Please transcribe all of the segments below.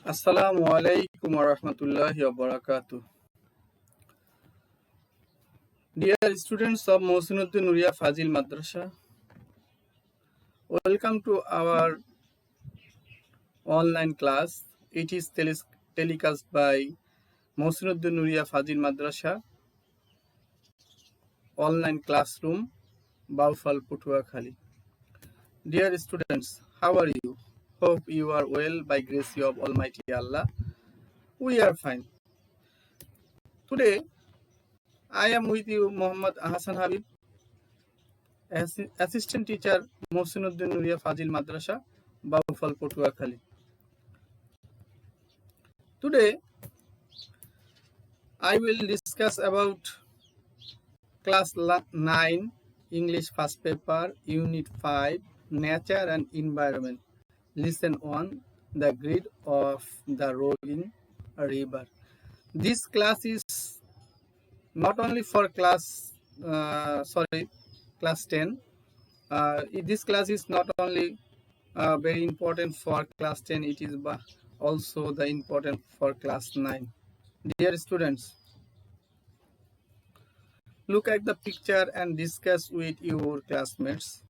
Assalamu alaikum warahmatullahi wabarakatuh. Dear students of Mohsinuddin Nuria Fazil Madrasa, welcome to our online class. It is telecast by Mohsinuddin Nuria Fazil Madrasa online classroom, Baufal Putuakhali. Dear students, how are you? Hope you are well by grace of Almighty Allah. We are fine. Today, I am with you, Muhammad Hassan Habib, assistant teacher, Mohsinuddin Nuria Fazil Madrasa, Baufal Putuakhali. Today, I will discuss about class 9 English first paper, unit 5, nature and environment. Lesson 1, the grid of the rolling river. This class is not only for class 10. This class is not only very important for class 10, it is also the important for class 9. Dear students, look at the picture and discuss with your classmates.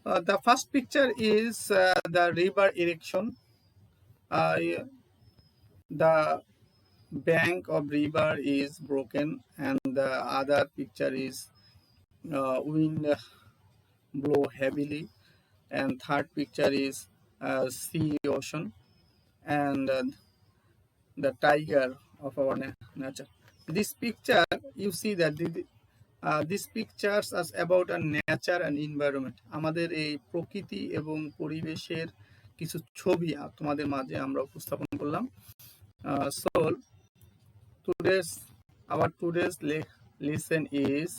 The first picture is the river erection. The bank of river is broken, and the other picture is wind blow heavily, and third picture is sea ocean, and the tiger of our nature. This picture, you see that these pictures are about a nature and environment. আমাদের এই প্রকৃতি এবং পরিবেশের কিছু ছবি তোমাদের মাঝে আমরা উপস্থাপন করলাম। So today's lesson is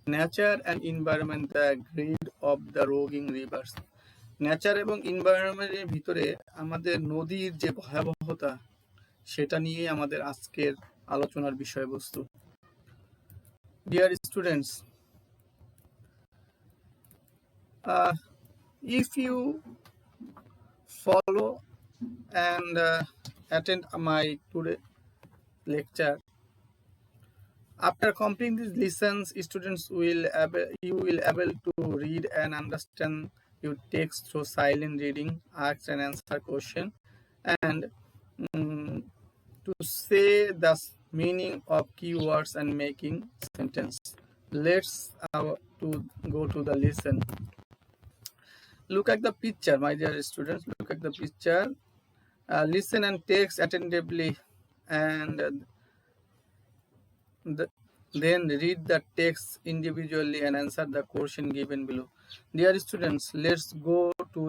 nature and environment, the grid of the rolling rivers. Nature এবং এনভায়রনমেন্টের ভিতরে আমাদের নদীর যে ভয়াবহতা সেটা নিয়ে আমাদের আজকের আলোচনার বিষয়বস্তু। Dear students, if you follow and attend my today lecture, after completing these lessons, students will able to read and understand your text through silent reading, ask and answer question, and to say the meaning of keywords and making sentence. Let's to go to the lesson. Look at the picture, my dear students. Look at the picture. Listen and text attentively, and then read the text individually and answer the question given below. Dear students, let's go to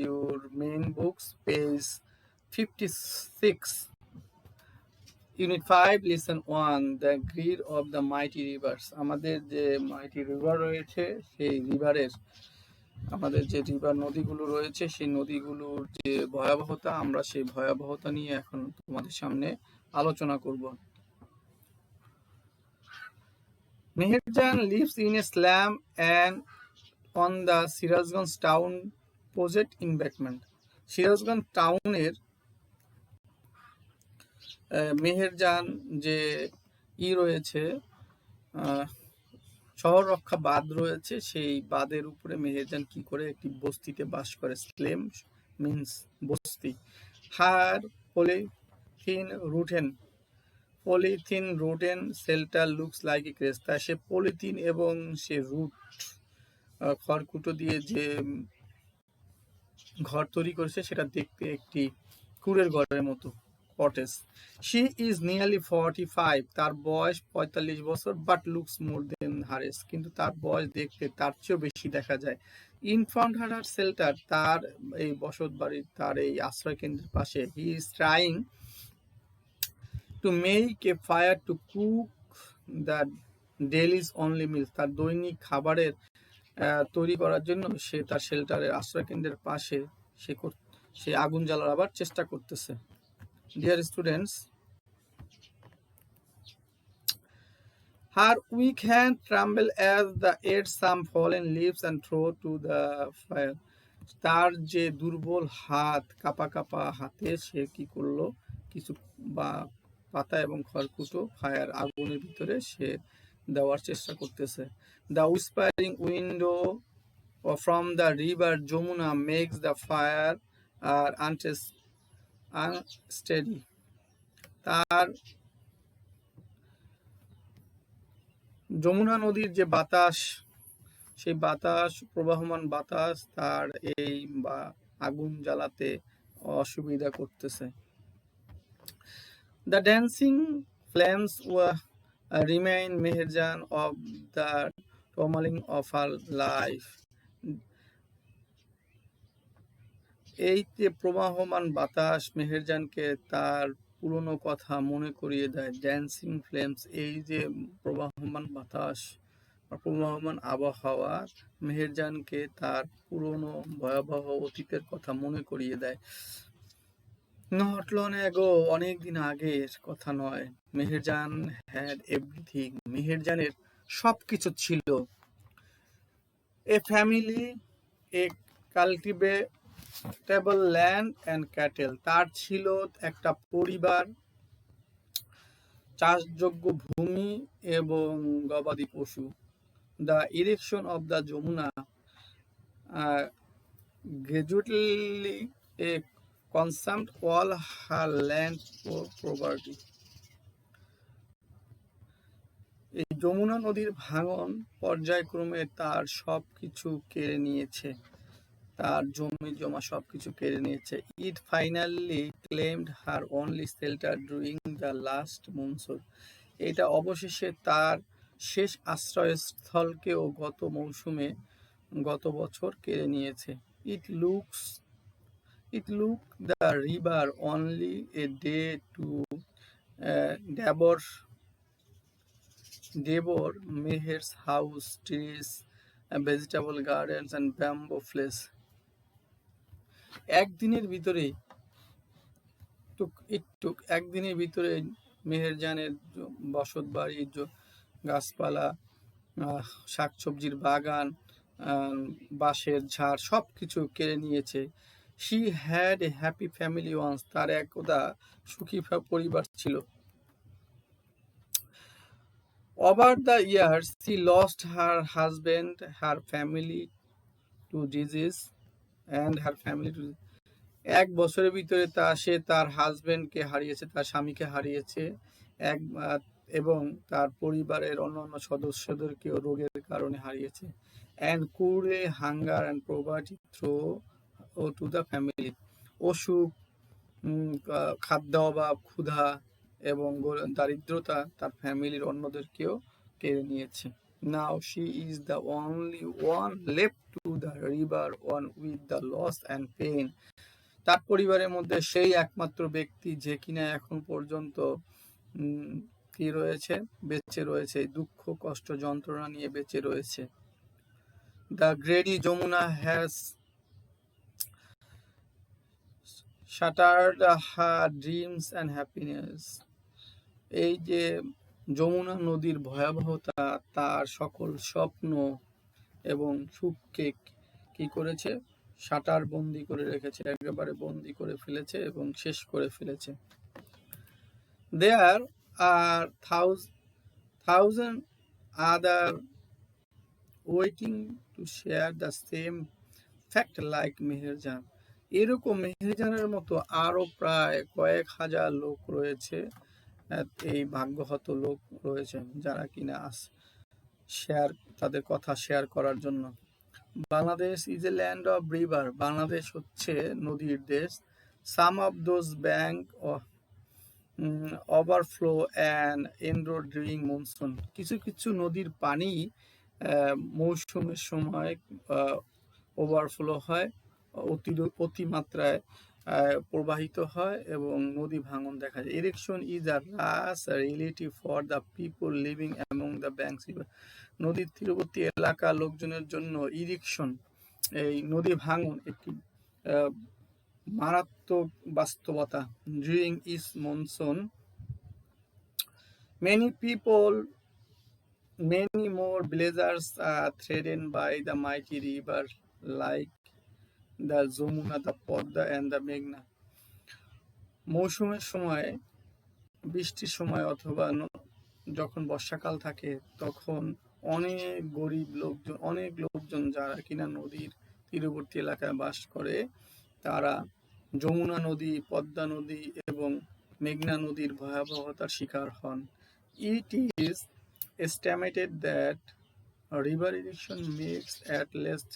your main books, page 56, unit 5, lesson 1, the grid of the mighty rivers. আমাদের যে mighty river রয়েছে সেই রিভারের আমাদের যে river নদীগুলো রয়েছে সেই নদীগুলোর যে ভয়াবহতা, আমরা সেই ভয়াবহতা নিয়ে এখন তোমাদের সামনে আলোচনা করব। Meherjaan lives in a slum and on the Sirajganj town project embankment. Sirajganj টাউনের মেহেরজান যে রয়েছে, শহর রক্ষা বাঁধ রয়েছে, সেই বাঁধের উপরে মেহেরজান কি করে একটি বস্তিতে বাস করে। স্লেম মিন্স বস্তি। Her polythene rotten shelter looks like a creche. তা সে পলিথিন এবং সে রুট খড়কুটো দিয়ে যে ঘর তৈরি করেছে সেটা দেখতে একটি কুড়ের ঘরের মতো, কটেজ। শি ইজ নিয়ারলি 45, তার বয়স 45 বছর, বাট লুকস মোর দেন হারেস, কিন্তু তার বয়স দেখতে তার চেয়েও বেশি দেখা যায়। ইন ফ্রন্ট হার শেল্টার, তার এই বসত বাড়ির, তার এই আশ্রয় কেন্দ্রের পাশে, he is trying to make a fire to cook the daily's only meal, তার দৈনিক খাবারের তৈরি করার জন্য সে তার শেল্টারের আশ্রয় কেন্দ্রের পাশে সে আগুন জ্বালার আবার চেষ্টা করতেছে। Dear students, her weak hand trembled as the ate some fallen leaves and throw to the fire. তার যে দুর্বল হাত, কাঁপা কাঁপা হাতে সে কি করলো, কিছু বা পাতা এবং খড়কুটো ফায়ার আগুনের ভিতরে সে দেওয়ার চেষ্টা করতেছে। The whispering window from the river Jamuna makes the fire unsteady. তার যমুনা নদীর যে বাতাস, সেই বাতাস, প্রবাহমান বাতাস তার এই বা আগুন জ্বালাতে অসুবিধা করতেছে। The dancing flames remain Meherjan of the turmoil of her life. এই যে প্রবাহমান বাতাস মেহেরজানকে তার পুরনো কথা মনে করিয়ে দেয়। ড্যান্সিং ফ্লেমস, এই যে প্রবাহমান বাতাস বা প্রবাহমান আবহাওয়া মেহেরজানকে তার পুরনো ভয়াবহ অতীতের কথা মনে করিয়ে দেয়। নট লং অ্যাগো, অনেক দিন আগের কথা নয়। মেহেরজান হ্যাড এভরিথিং, মেহেরজানের সবকিছু ছিল। A family, a cultivatable land and cattle, তার ছিল একটা পরিবার, চাষযোগ্য ভূমি এবং গবাদি পশু। The erection of the Jamuna gradually consumed all her land property. এই যমুনা নদীর ভাঙন পর্যায়ক্রমে তার সবকিছু কেড়ে নিয়েছে, তার জমি জমা সবকিছু কেড়ে নিয়েছে। It finally claimed her only shelter during the last monsoon. এটা অবশেষে তার শেষ আশ্রয়স্থলকেও গত মৌসুমে, গত বছর কেড়ে নিয়েছে। It look the river only a day to devour Meher's house, trees, vegetable gardens and bamboo flails. একদিনের ভিতরে মেহেরজানের বসত বাড়ি, গাছপালা, শাকসবজির বাগান, বাঁশের ঝাড় সবকিছু কেড়ে নিয়েছে। She had a happy family once, তার একদা সুখী পরিবার ছিল। Over the years, she lost her husband, her family to disease, and her family to. এক বছরের ভিতরে সে তার হাজবেন্ডকে হারিয়েছে, তার স্বামীকে হারিয়েছে, এবং তার পরিবারের অন্যান্য সদস্যদেরকেও রোগের কারণে হারিয়েছে। And could a hunger and poverty throw to the family, অসুখ, খাদ্য অভাব, ক্ষুধা এবং দারিদ্রতা তার ফ্যামিলির অন্যদেরকেও কেড়ে নিয়েছে। Now she is the only one left to the river, one with the loss and pain. তার পরিবারের মধ্যে সেই একমাত্র ব্যক্তি যে কিনা এখন পর্যন্ত কি রয়েছে, বেঁচে রয়েছে, দুঃখ কষ্ট যন্ত্রণা নিয়ে বেঁচে রয়েছে। The greedy Jamuna has shattered her dreams and happiness. এই যে যমুনা নদীর ভয়াবহতা তার সকল স্বপ্ন এবং সুখকে কি করেছে, শাটার বন্দি করে রেখেছে, একেবারে বন্দি করে ফেলেছে এবং শেষ করে ফেলেছে। There are thousand other waiting to share the same fact like Meherjaan. এরকম মেহেরজানের মতো আরো প্রায় কয়েক হাজার লোক রয়েছে, এই ভাগ্যহত লোক রয়েছে যারা কিনা তাদের কথা শেয়ার করার জন্য। Bangladesh is a land of river, Bangladesh হচ্ছে নদীর দেশ। Some of those bank overflow and এন্ড্রো ডিউরিং মনসুন, কিছু কিছু নদীর পানি মৌসুমের সময় ওভারফ্লো হয়, অতিমাত্রায় প্রবাহিত হয় এবং নদী ভাঙন দেখা যায়। Erection is a harsh reality for the people living among the banks river, নদীর তীরবর্তী এলাকার লোকজনের জন্য ইরেকশন, এই নদী ভাঙন একটি মারাত্মক বাস্তবতা। During each monsoon, many people, many more villagers are threatened by the mighty river like the Jamuna, the Padma and the মেঘনা। মৌসুমের সময়, বৃষ্টির সময় অথবা যখন বর্ষাকাল থাকে তখন অনেক গরিব লোকজন, অনেক লোকজন যারা কিনা নদীর তীরবর্তী এলাকায় বাস করে, তারা যমুনা নদী, পদ্মা নদী এবং মেঘনা নদীর ভয়াবহতার শিকার হন। It is estimated that river erosion makes at least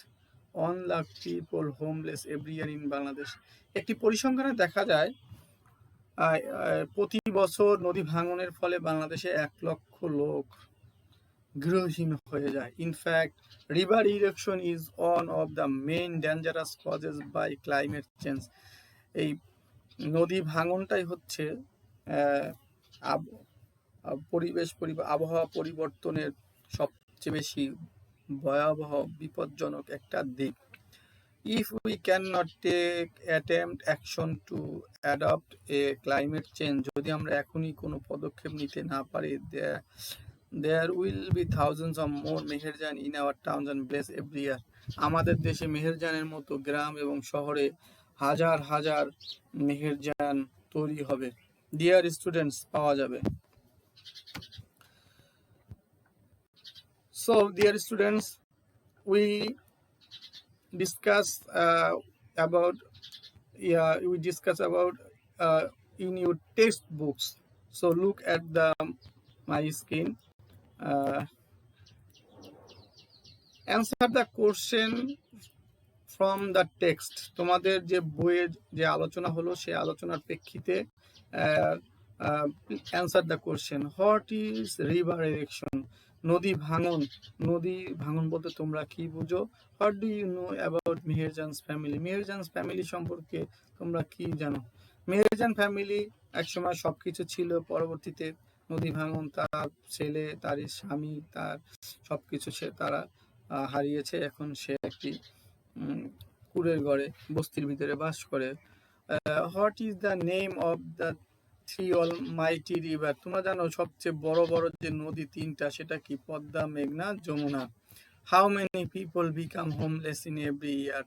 1 lakh people homeless every year in Bangladesh। একটি পরিসংখ্যানে দেখা যায় প্রতি বছর নদী ভাঙনের ফলে বাংলাদেশে 1 লক্ষ লোক গৃহহীন হয়ে যায়। In fact river erosion is one of the main dangerous causes by climate change. এই নদী ভাঙনটাই হচ্ছে আবহাওয়া পরিবর্তনের সবচেয়ে বেশি ভয়াবহ বিপজ্জনক একটা দিক। If we cannot take attempt action to adopt a climate change, যদি আমরা এখনই কোনো পদক্ষেপ নিতে না পারি, there will be thousands of more Meherjaan in our towns and villages every year। আমাদের দেশে মেহেরজানের মতো গ্রাম এবং শহরে হাজার হাজার মেহেরজান তৈরি হবে। ডিয়ার স্টুডেন্টস, পাওয়া যাবে। So dear students, we discuss about in your textbooks. So look at my screen. Answer the question from the text। তোমাদের যে বইয়ের যে আলোচনা হলো সেই আলোচনার প্রেক্ষিতে answer the question। What is river erosion? নদী ভাঙন। নদী ভাঙন বলতে তোমরা কি বুঝো? What do you know about Meherjan's family? Meherjan's family সম্পর্কে তোমরা কি জানো? মেহেরজান ফ্যামিলি একসময় সবকিছু ছিল, পরবর্তীতে নদী ভাঙন, তার ছেলে, তার স্বামী, তার সবকিছু তারা হারিয়েছে। এখন সে একটি কুড়ের ঘরে বস্তির ভিতরে বাস করে। What is the name of the three Almighty river? তোমরা জানো সবচেয়ে বড় বড় যে নদী তিনটা, সেটা কি? পদ্মা, মেঘনা, Jamuna. How many people become homeless in every year?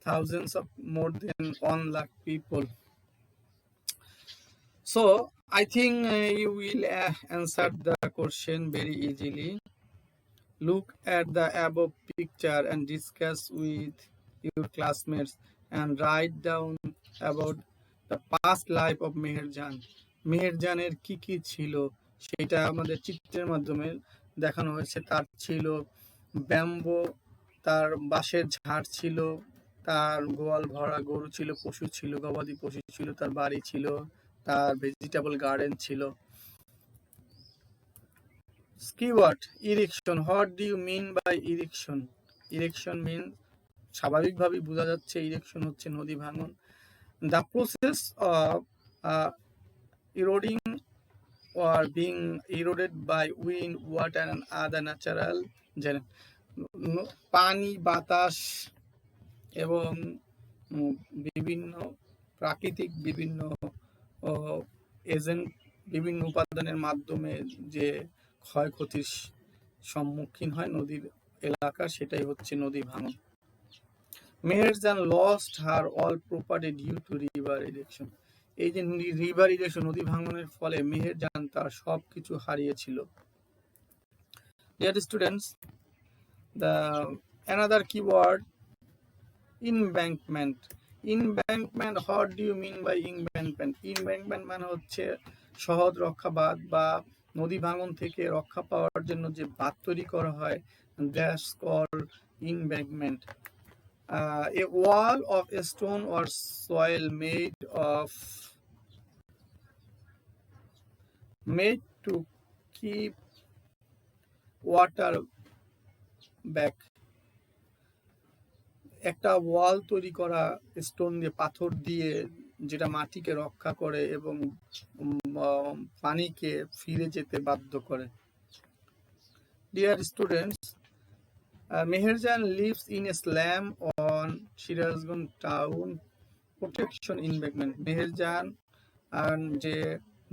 Thousands of more than 1 lakh people. So I think you will answer the question very easily. Look at the above picture and discuss with your classmates and write down about the past life of Meherjan. মেহেরজানের কি কি ছিল সেটা আমাদের চিত্রের মাধ্যমে দেখানো হয়েছে। তার ছিল ব্যাম্বো, তার বাঁশের ঝাড় ছিল, তার গোয়াল ভরা গরু ছিল, পশু ছিল, গবাদি পশু ছিল, তার বাড়ি ছিল, তার ভেজিটেবল গার্ডেন ছিল। Keyword erection. What do you mean by erection? Erection means স্বাভাবিকভাবেই বোঝা যাচ্ছে erection হচ্ছে নদী ভাঙন। The process of eroding or being eroded by wind, water and other natural পানি, বাতাস এবং বিভিন্ন প্রাকৃতিক বিভিন্ন এজেন্ট, বিভিন্ন উপাদানের মাধ্যমে যে ক্ষয়ক্ষতির সম্মুখীন হয় নদীর এলাকা, সেটাই হচ্ছে নদী ভাঙন। Meherjan lost her all property due to river erosion. এই যে রিভার ইরোশন, নদী ভাঙনের ফলে মেহেরজান তার সবকিছু হারিয়েছিল। Deer students, another keyword embankment. Embankment, what do you mean by embankment? Embankment মানে হচ্ছে সহজ রক্ষা বাঁধ, বা নদী ভাঙন থেকে রক্ষা পাওয়ার জন্য যে বাঁধ তৈরি করা হয়, that's called embankment। A wall of stone or soil made to keep water back। একটা ওয়াল তৈরি করা স্টোন দিয়ে, পাথর দিয়ে, যেটা মাটিকে রক্ষা করে এবং পানিকে ফিরে যেতে বাধ্য করে। Dear students, Meherjaan lives in a slum on Shirazganj town protection investment, Meherjaan যে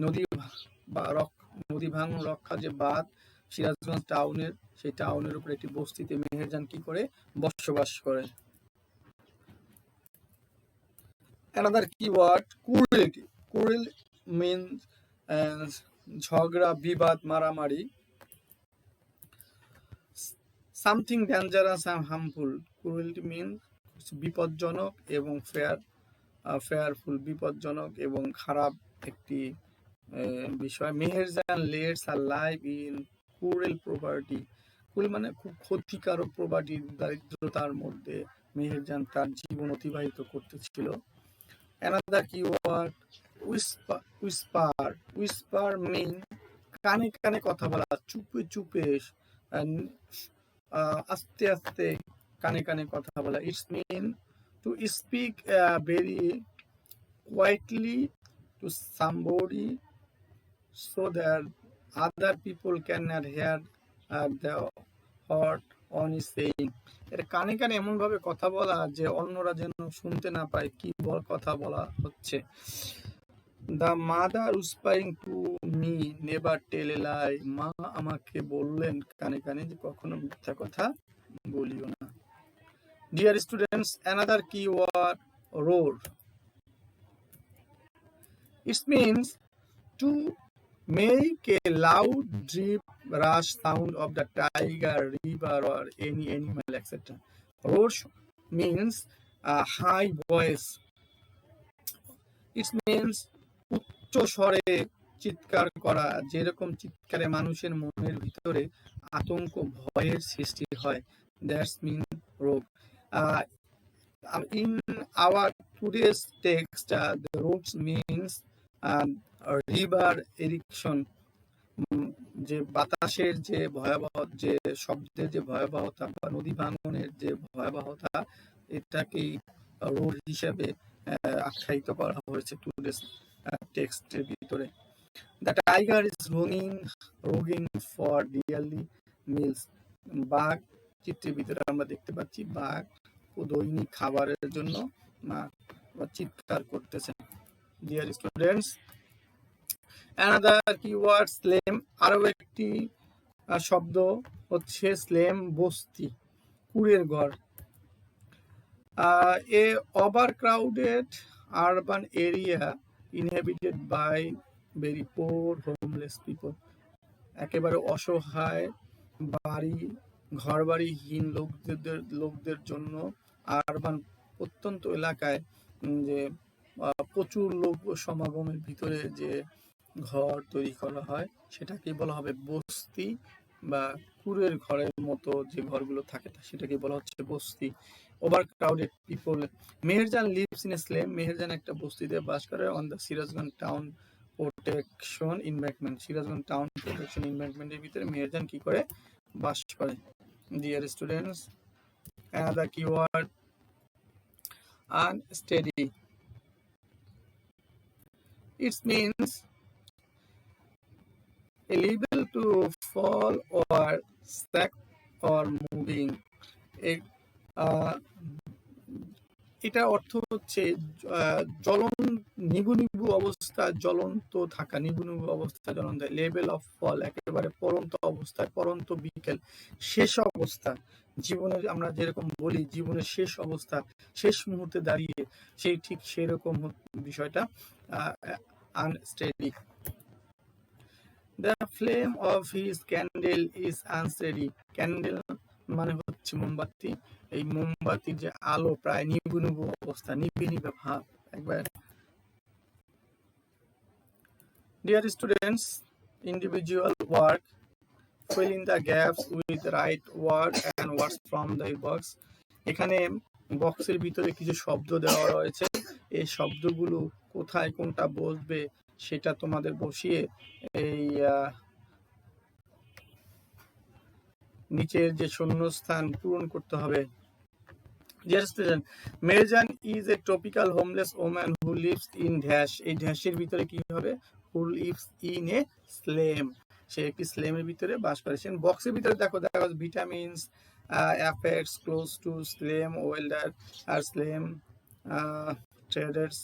নদী বা নদী ভাঙন রক্ষা যে বাঁধ সিরাজগঞ্জ টাউনের, সেই টাউনের উপর একটি বস্তিতে মেহেরজান কি করে বসবাস করে। Another keyword, cruelty. Cruel means ঝগড়া, বিবাদ, মারামারি। Something dangerous and harmful. Cruelty means বিপজ্জনক এবং ফেয়ারফুল, বিপজ্জনক এবং খারাপ একটি বিষয়। Meherjan lets her life in cruel property. Cruel মানে খুব ক্ষতিকারক প্রপার্টি, দারিদ্রতার মধ্যে মেহেরজান তার জীবন অতিবাহিত করতেছিল। Another keyword, whisper. Whisper mean কানে কানে কথা বলা, চুপে চুপে, আস্তে আস্তে কানে কানে কথা বলা। It's mean to speak very quietly to somebody so that other people cannot hear the what on is saying. এটা কানে কানে এমন ভাবে কথা বলা যে অন্যরা যেন শুনতে না পায় কি কথা বলা হচ্ছে। The mother whispering to me never tell a lie. মা আমাকে বললেন কানে কানে যে কখনো মিথ্যা কথা বলিও না। Dear students, another keyword, roar. It means to make a loud deep rush sound of the tiger, river or any animal, etc. Roar means a high voice. It means উচ্চ স্বরে চিৎকার করা, যেরকম চিৎকারে মানুষের মনের ভিতরে আতঙ্ক ভয়ের সৃষ্টি হয়। That's mean roar. In our today's text, the roar means river erection, যে বাতাসের যে ভয়াবহ, যে শব্দের যে ভয়াবহতা বা নদী ভাঙনের যে ভয়াবহতা, এটাকেই রোড হিসেবে আখ্যায়িত করা হয়েছে টুডেস টেক্সটের ভিতরে। দ্য টাইগার ইজ রোগিং ফর ডিয়ারলি মিলস। বাঘ, চিত্রের ভিতরে আমরা দেখতে পাচ্ছি বাঘ দৈনিক খাবারের জন্য চিৎকার করতেছে। Deer students, another keyword, স্লেম। আরো একটি শব্দ হচ্ছে স্লেম, বস্তি, কুড়ের ঘর। A overcrowded urban area inhabited by very poor homeless people. একেবারে অসহায় ঘরবাড়িহীন লোকদের জন্য আরবান প্রত্যন্ত এলাকায় যে প্রচুর লোক সমাগমের ভিতরে যে ঘর তৈরি করা হয় সেটাকে বলা হবে বস্তি, বা কুড়ের ঘরের মতো যে ঘরগুলো থাকে সেটাকে বলা হচ্ছে বস্তি। Overcrowded people. Meherjan lives in a slum. Meherjan একটা বস্তিতে বাস করে on the Sirajganj town protection investment. Sirajganj town protection ইনভেস্টমেন্টের ভিতরে মেহেরজান কি করে বাস করে। Dear students, another keyword, unsteady. It means liable to fall or stack or moving. এটা অর্থ হচ্ছে নিবু নিবু অবস্থা, জ্বলন্ত থাকা, নিবু নিবু অবস্থা জ্বলন্ত। লেভেল অফ ফল, একেবারে পরন্ত অবস্থায়, পরন্ত বিকেল, শেষ অবস্থা। জীবনের আমরা যেরকম বলি জীবনের শেষ অবস্থা, শেষ মুহূর্তে দাঁড়িয়ে সেই ঠিক সেরকম বিষয়টা unsteady. The flame of his candle is unsteady. Candle মানে হচ্ছে মোমবাতি, এই মোমবাতির যে আলো প্রায় নিবু নিবু অবস্থা, নিভে নিভে ভাব একবার। Dear students, individual work, fill in the gaps with right word and words from the box. এখানে বক্সের ভিতরে কিছু শব্দ দেওয়া রয়েছে, এই শব্দগুলো কোথায় কোনটা বসবে সেটা তোমাদের বসিয়ে এই নিচের যে শূন্যস্থান পূরণ করতে হবে। Dear student, Meherjan is a tropical homeless woman who lives in dash. এই ড্যাশের ভিতরে কি হবে? Who lives in a slum. সে একটি স্লেমের ভিতরে বাস করে। সে বক্সের ভিতরে দেখো vitamins, affects close to slum, welder আর slum, traders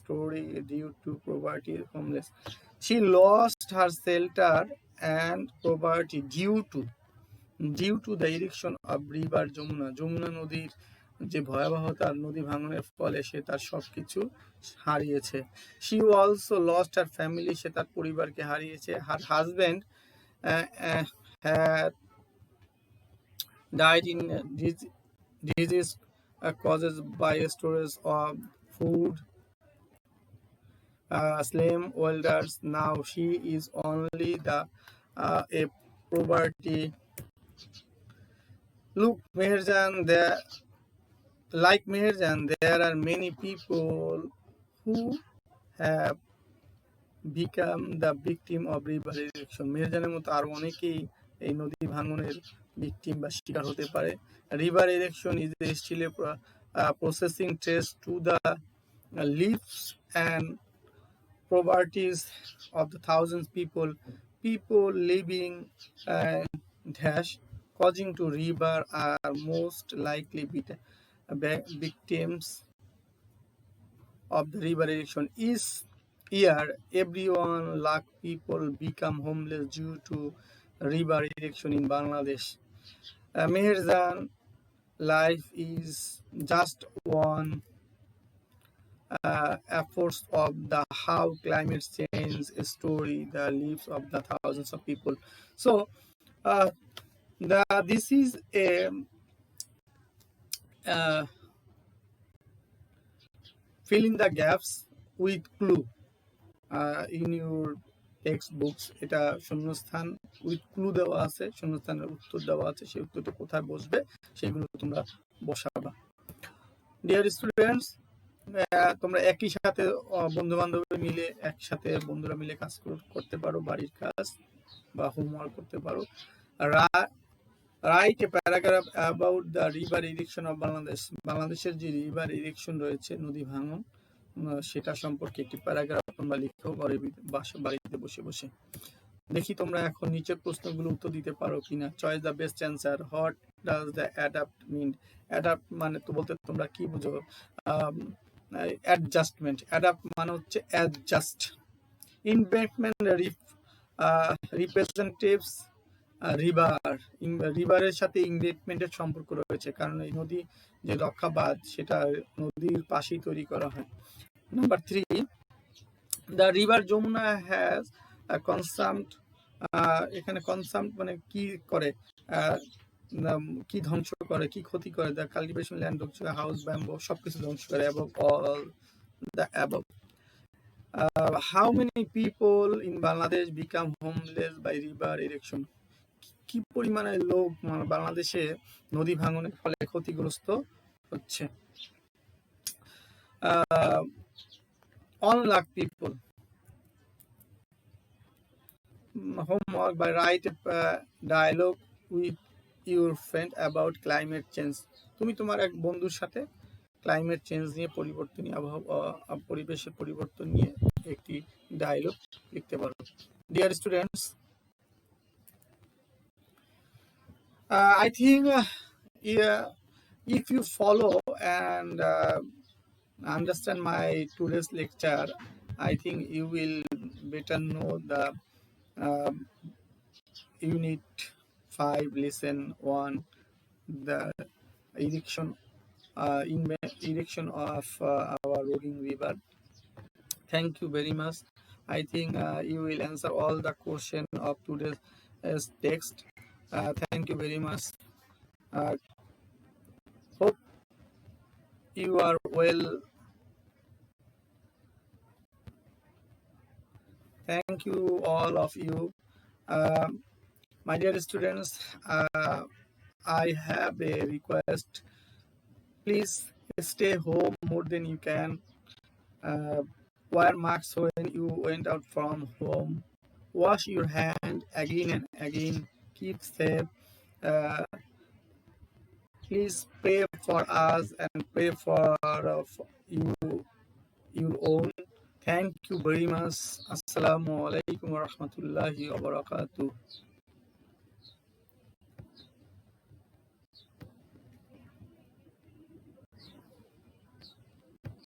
story due to poverty, homeless. She lost her shelter and poverty due to the erection of river Jamuna নদীর যে ভয়াবহতা, নদী ভাঙনের ফলে সে তার সবকিছু হারিয়েছে। She also lost her family, সে তার পরিবারকে হারিয়েছে। Her husband had died in disease caused by storage of food. Slave holders. Now she is only a poverty. Look, Meherjan, like Meherjan, there are many people who have become the victim of river erosion. মেহেরজানের মতো আরো অনেকেই এই নদী ভাঙনের victim বা শিকার হতে পারে। River erosion is still a processing trace to the lives and poverties of the thousands people living dash causing to river are most likely victims of the river erosion. Each year, everyone lakh people become homeless due to river erosion in Bangladesh. Meherjan life is just one efforts of the how climate change story the lives of the thousands of people. So this is a fill in the gaps with clue in your textbooks. এটা শূন্যস্থান with clue দেওয়া আছে, শূন্যস্থানের উত্তর দেওয়া আছে, সেই উত্তরটা কোথায় বসবে সেগুলো তোমরা বসাবা। ডিয়ার স্টুডেন্টস, তোমরা একই সাথে বন্ধু বান্ধব মিলে একসাথে বন্ধুরা মিলে কাজ করতে পারো, বাড়ির কাজ বা হোমওয়ার্ক করতে পারো। Write a paragraph about the river erection of Bangladesh. বাংলাদেশের যে রিভার ইরিকশন রয়েছে, নদী ভাঙন, সেটা সম্পর্কে একটি প্যারাগ্রাফ তোমরা লিখো বাড়িতে বসে বসে। দেখি তোমরা এখন নিচের প্রশ্নগুলো উত্তর দিতে পারো কিনা। Choice the best answer. What does the adapt mean? Adapt মানে তো বলতে তোমরা কি বুঝো? অ্যাডজাস্টমেন্ট। অ্যাডাপ্ট মানে হচ্ছে অ্যাডজাস্ট। ইনভেস্টমেন্ট রিপ্রেজেন্টেটিভস রিভারের সাথে ইনভেস্টমেন্টের সম্পর্ক রয়েছে, কারণ এই নদী যে রক্ষাবাদ সেটা নদীর পাশেই তৈরি করা হয়। Number 3, the river Jamuna has consumed. এখানে কনসাম্ড মানে কি করে, কি ধ্বংস করে, কি ক্ষতি করে? The cultivation land, house, bamboo, সবকিছু ধ্বংস করে। Above all the above. How many people in Bangladesh become homeless by river erosion? কি পরিমাণে লোক বাংলাদেশে নদী ভাঙনের ফলে ক্ষতিগ্রস্ত হচ্ছে? 1 lakh people. Homework by write a dialogue with your friend about climate change. তুমি তোমার এক বন্ধুর সাথে ক্লাইমেট চেঞ্জ নিয়ে, পরিবর্তন নিয়ে, পরিবেশের পরিবর্তন নিয়ে একটি ডায়লগ লিখতে পারো। Dear students, I think if you follow and understand my today's lecture, I think you will better know the Unit 5 Lesson 1, the erection of our rolling river. Thank you very much. I think you will answer all the question of today's text. Thank you very much. Hope you are well. Thank you all of you. My dear students, I have a request. Please stay home more than you can. Wear masks when you went out from home. Wash your hand again and again. Keep safe. Please pray for us and pray for you, your own. Thank you very much. Assalamu alaikum wa rahmatullahi wa barakatuh.